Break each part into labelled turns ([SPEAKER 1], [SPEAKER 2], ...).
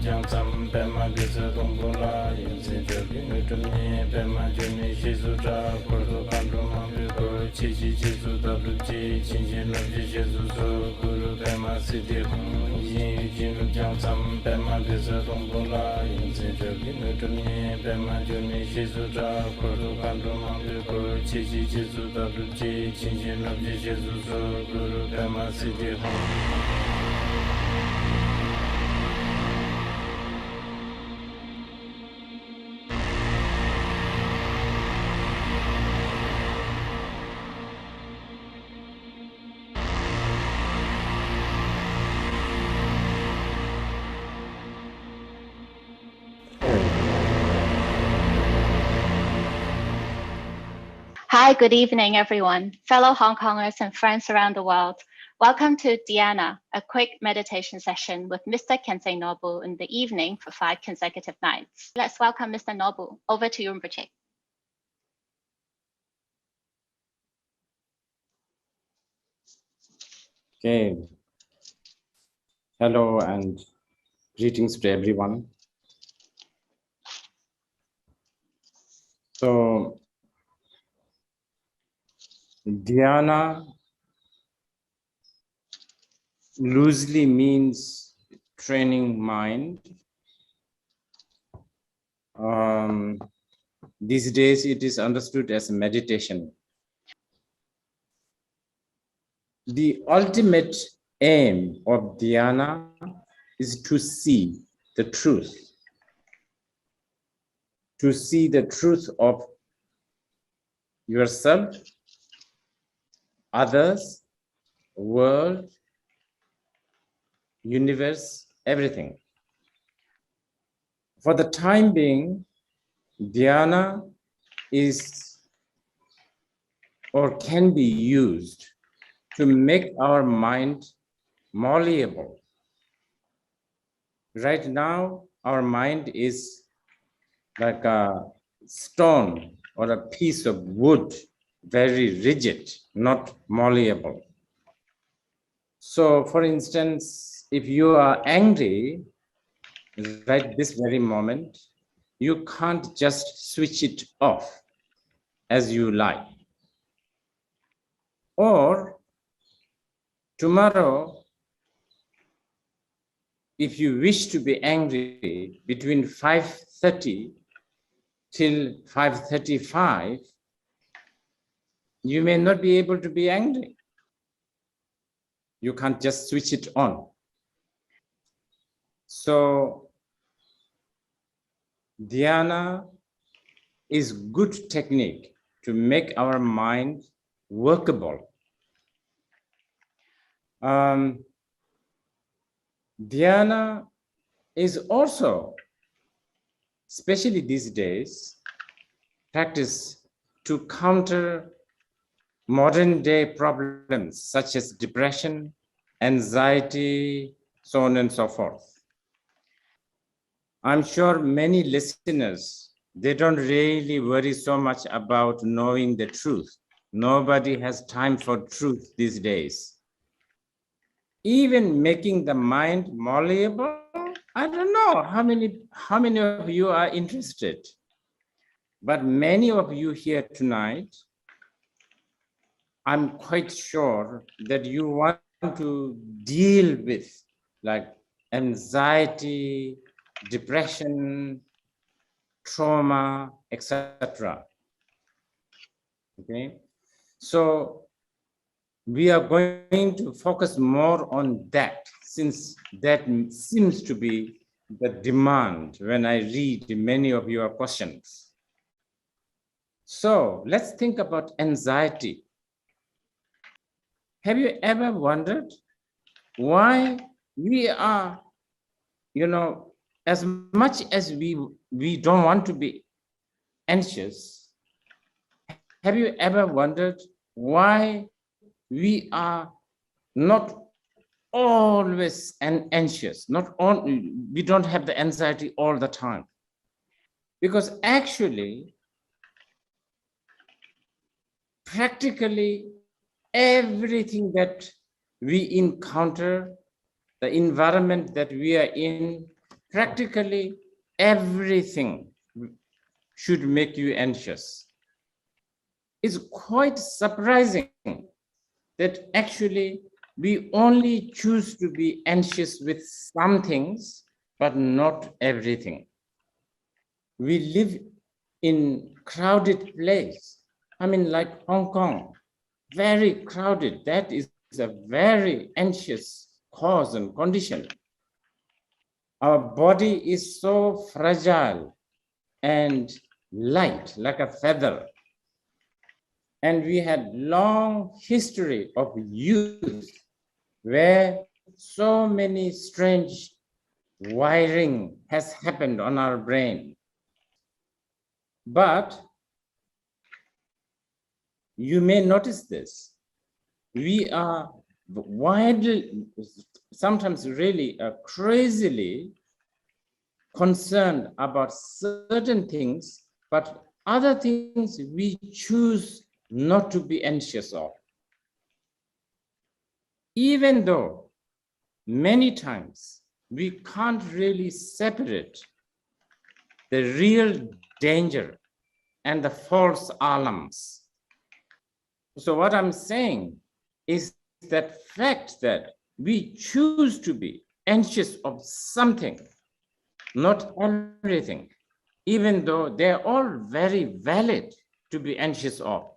[SPEAKER 1] Jangsam Pema Gisa Tumbola Yinsin Choki Nutumye Pema Juni Shizu Cha Kurdu Kandu Mambigo Chichi Chizu Tabluchi Chinchin Lubji Shizu So Guru Pema Siddhi Hong Yin Yujin Jangsam Pema Gisa Tumbola Yinsin Choki Nutumye Pema Juni Shizu Cha Kurdu Kandu Mambigo Chichi Chizu Tabluchi Chinchin Lubji Shizu So Guru Pema Siddhi Hong
[SPEAKER 2] Hi, good evening, everyone, fellow Hong Kongers and friends around the world. Welcome to Dhyāna, a quick meditation session with Mr. Khyentse Nobu in the evening for 5 consecutive nights. Let's welcome Mr. Nobu. Over to you, Rinpoche.
[SPEAKER 3] Okay. Hello and greetings to everyone. So, Dhyāna loosely means training mind. These days it is understood as meditation. The ultimate aim of Dhyāna is to see the truth. To see the truth of yourself, others, world, universe, everything. For the time being, Dhyāna is or can be used to make our mind malleable. Right now, our mind is like a stone or a piece of wood, very rigid, not malleable. So, for instance, if you are angry, right this very moment, you can't just switch it off as you like. Or tomorrow, if you wish to be angry between 5:30 till 5:35, you may not be able to be angry. You can't just switch it on. So, Dhyāna is good technique to make our mind workable. Dhyāna is also, especially these days, practiced to counter modern day problems such as depression, anxiety, so on and so forth. I'm sure many listeners, they don't really worry so much about knowing the truth. Nobody has time for truth these days. Even making the mind malleable, I don't know how many of you are interested, but many of you here tonight, I'm quite sure that you want to deal with like anxiety, depression, trauma, etc. Okay, so we are going to focus more on that, since that seems to be the demand when I read many of your questions. So let's think about anxiety. Have you ever wondered why we are, as much as we don't want to be anxious, have you ever wondered why we are not always anxious, we don't have the anxiety all the time? Because actually, practically everything that we encounter, the environment that we are in, practically everything should make you anxious. It's quite surprising that actually we only choose to be anxious with some things, but not everything. We live in crowded place. I mean, like Hong Kong, very crowded. That is a very anxious cause and condition. Our body is so fragile and light, like a feather. And we had long history of youth where so many strange wiring has happened on our brain. But you may notice this. We are widely, sometimes really crazily concerned about certain things, but other things we choose not to be anxious of. Even though many times we can't really separate the real danger and the false alarms. So what I'm saying is that fact that we choose to be anxious of something, not everything, even though they're all very valid to be anxious of.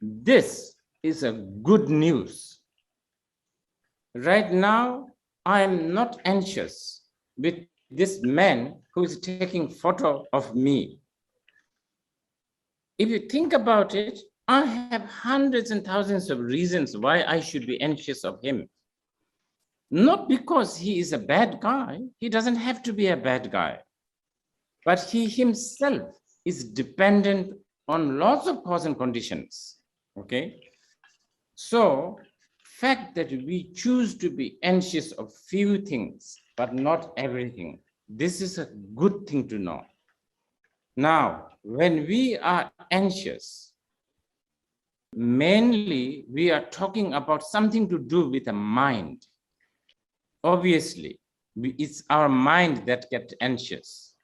[SPEAKER 3] This is a good news. Right now, I am not anxious with this man who is taking photo of me. If you think about it, I have hundreds and thousands of reasons why I should be anxious of him. Not because he is a bad guy. He doesn't have to be a bad guy. But he himself is dependent on lots of cause and conditions. Okay? So, fact that we choose to be anxious of few things, but not everything, this is a good thing to know. Now, when we are anxious, mainly we are talking about something to do with the mind. Obviously, it's our mind that gets anxious.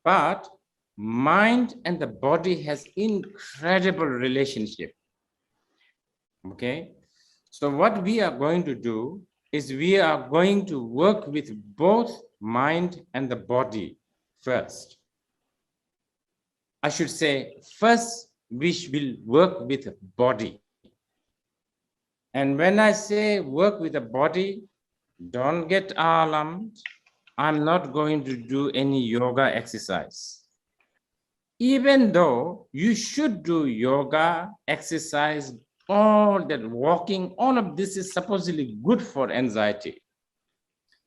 [SPEAKER 3] But mind and the body has incredible relationship. Okay, so what we are going to do is we are going to work with both mind and the body first. I should say, first we will work with the body. And when I say work with the body, don't get alarmed. I'm not going to do any yoga exercise. Even though you should do yoga, exercise, all that walking, all of this is supposedly good for anxiety.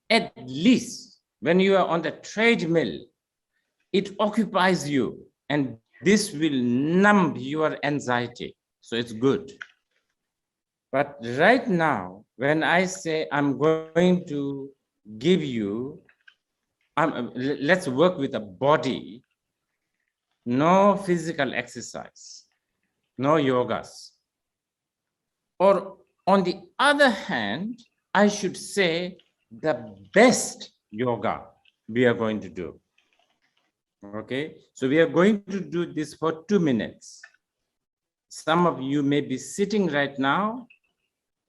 [SPEAKER 3] At least when you are on the treadmill, it occupies you and this will numb your anxiety. So it's good. But right now, when I say I'm going to give you, let's work with the body, no physical exercise, no yogas. Or on the other hand, I should say the best yoga we are going to do. Okay, so we are going to do this for 2 minutes. Some of you may be sitting right now.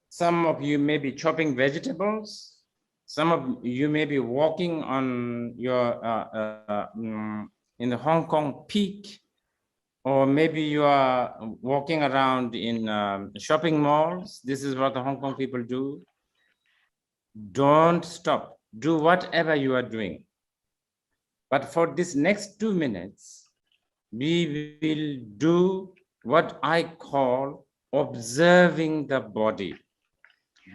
[SPEAKER 3] Some of you may be chopping vegetables. Some of you may be walking on your in the Hong Kong peak, or maybe you are walking around in shopping malls. This is what the Hong Kong people do. Don't stop. Do whatever you are doing. But for this next 2 minutes, we will do what I call observing the body.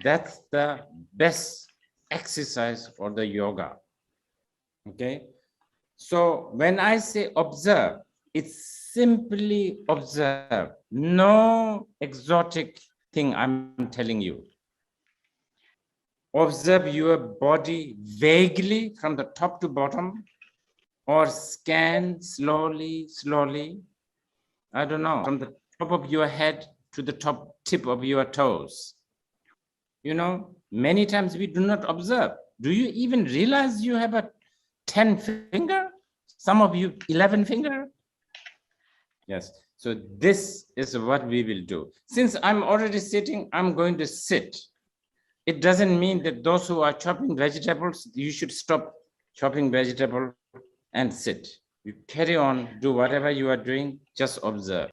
[SPEAKER 3] That's the best exercise for the yoga. Okay. So when I say observe, it's simply observe. No exotic thing I'm telling you. Observe your body vaguely from the top to bottom, or scan slowly, slowly. I don't know, from the top of your head to the top tip of your toes. You know, many times we do not observe. Do you even realize you have a 10 finger? Some of you 11 finger? Yes. So this is what we will do. Since I'm already sitting, I'm going to sit. It doesn't mean that those who are chopping vegetables, you should stop chopping vegetable and sit. You carry on, do whatever you are doing, just observe.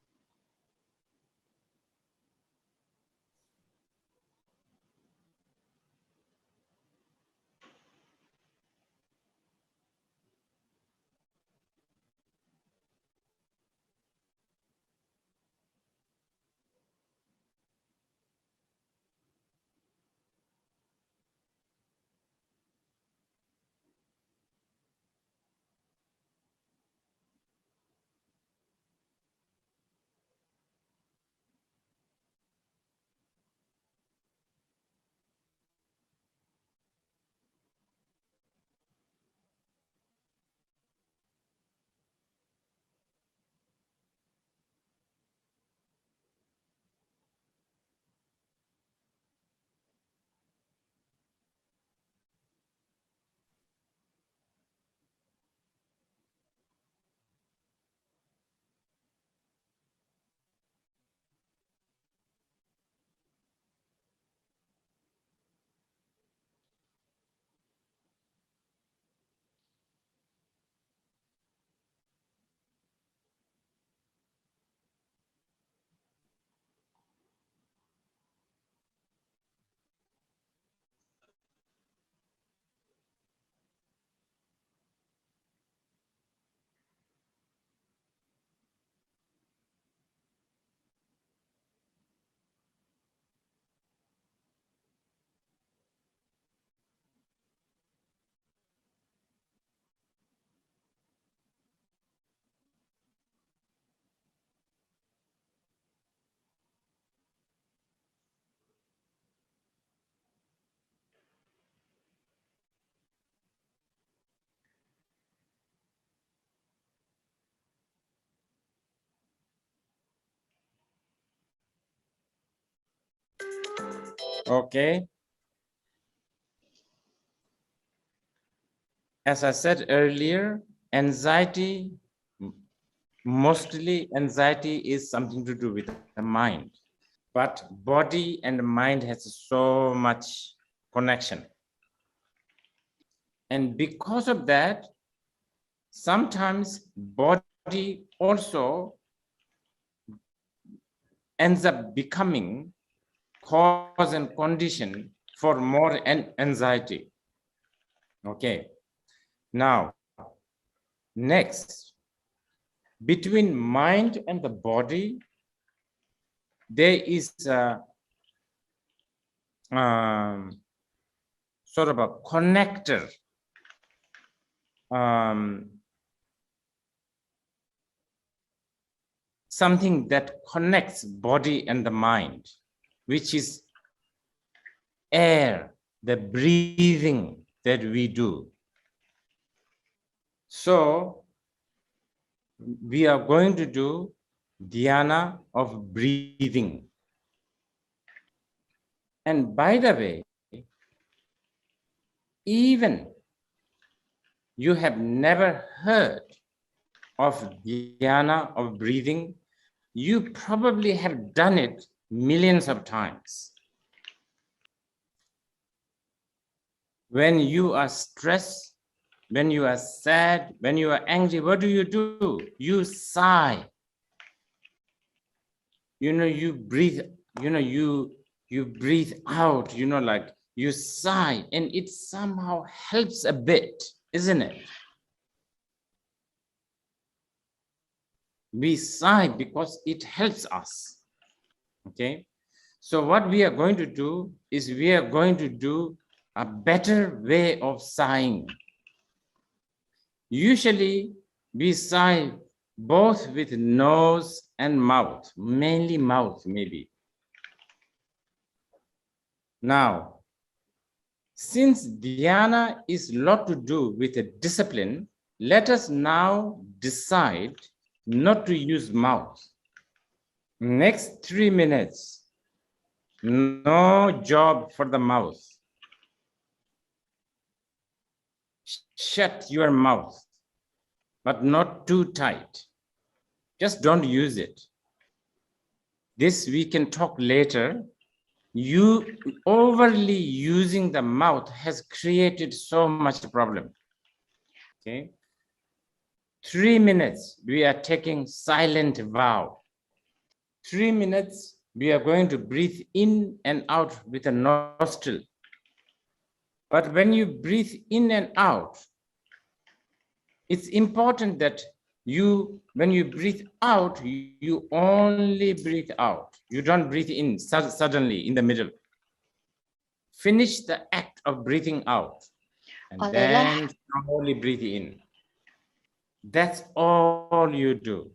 [SPEAKER 3] Okay. As I said earlier, mostly anxiety is something to do with the mind, but body and mind has so much connection. And because of that, sometimes body also ends up becoming cause and condition for more anxiety. Okay. Now, next, between mind and the body, there is a sort of a connector. Something that connects body and the mind, which is air, the breathing that we do. So we are going to do Dhyāna of breathing. And by the way, even you have never heard of Dhyāna of breathing, you probably have done it millions of times. When you are stressed, when you are sad, when you are angry, what do? You sigh. You breathe, you breathe out, like you sigh, and it somehow helps a bit, isn't it? We sigh because it helps us. Okay. So what we are going to do is we are going to do a better way of sighing. Usually we sigh both with nose and mouth, mainly mouth maybe. Now, since Dhyana is a lot to do with a discipline, let us now decide not to use mouth. Next 3 minutes, no job for the mouth. shut your mouth, but not too tight. Just don't use it. This we can talk later. You overly using the mouth has created so much problem. Okay. 3 minutes, we are taking silent vow. 3 minutes, we are going to breathe in and out with a nostril. But when you breathe in and out, it's important that when you breathe out, you only breathe out. You don't breathe in suddenly in the middle. Finish the act of breathing out and then slowly breathe in. That's all you do.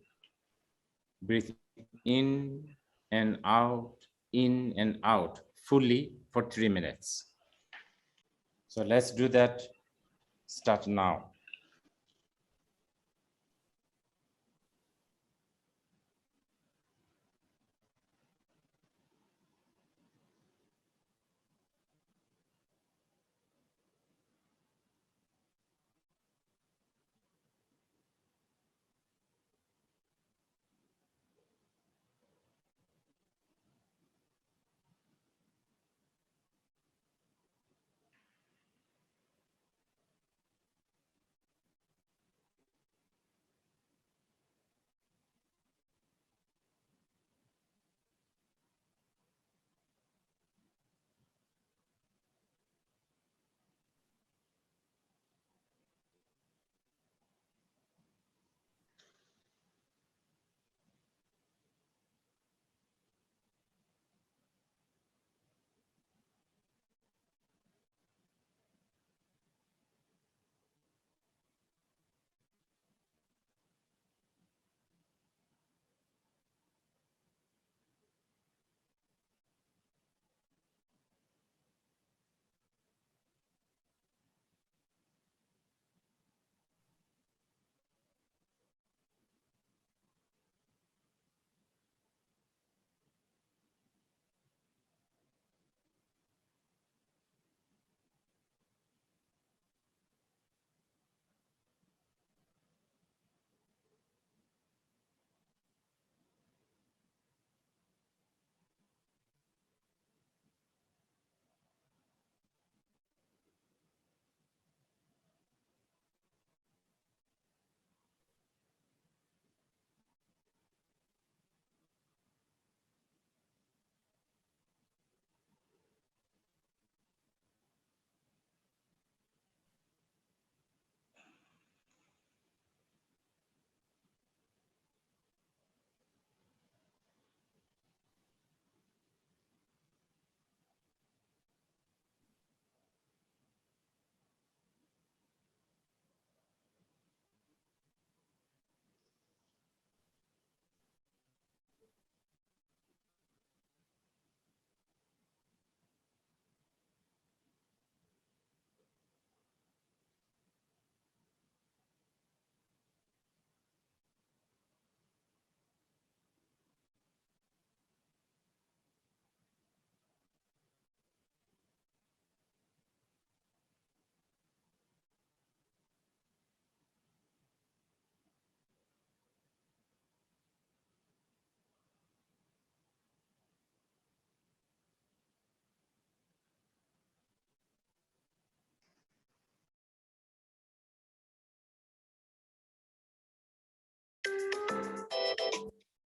[SPEAKER 3] Breathe in and out fully for 3 minutes. So let's do that. Start now.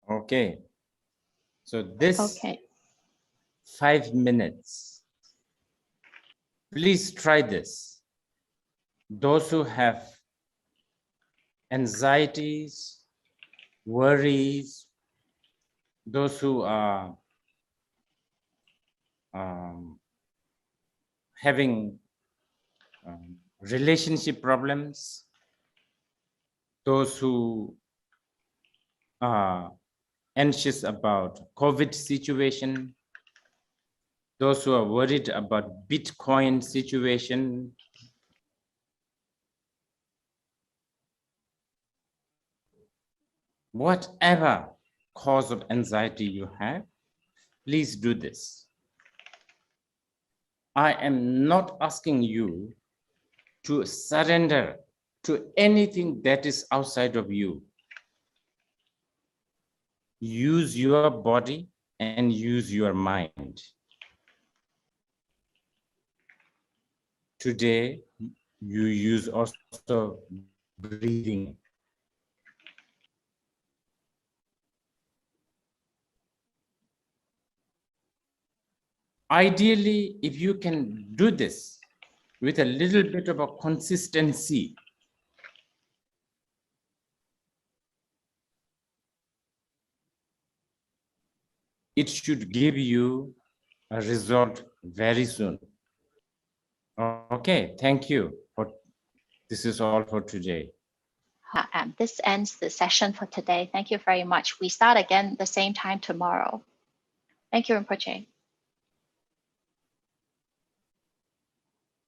[SPEAKER 3] Okay. So this 5 minutes, please try this. Those who have anxieties, worries, those who are having relationship problems, those who are anxious about COVID situation, those who are worried about Bitcoin situation, whatever cause of anxiety you have, please do this. I am not asking you to surrender to anything that is outside of you. Use your body and use your mind. Today, you use also breathing. Ideally, if you can do this with a little bit of a consistency, it should give you a result very soon. Okay, thank you. This is all for today.
[SPEAKER 2] This ends the session for today. Thank you very much. We start again the same time tomorrow. Thank you, Rinpoche.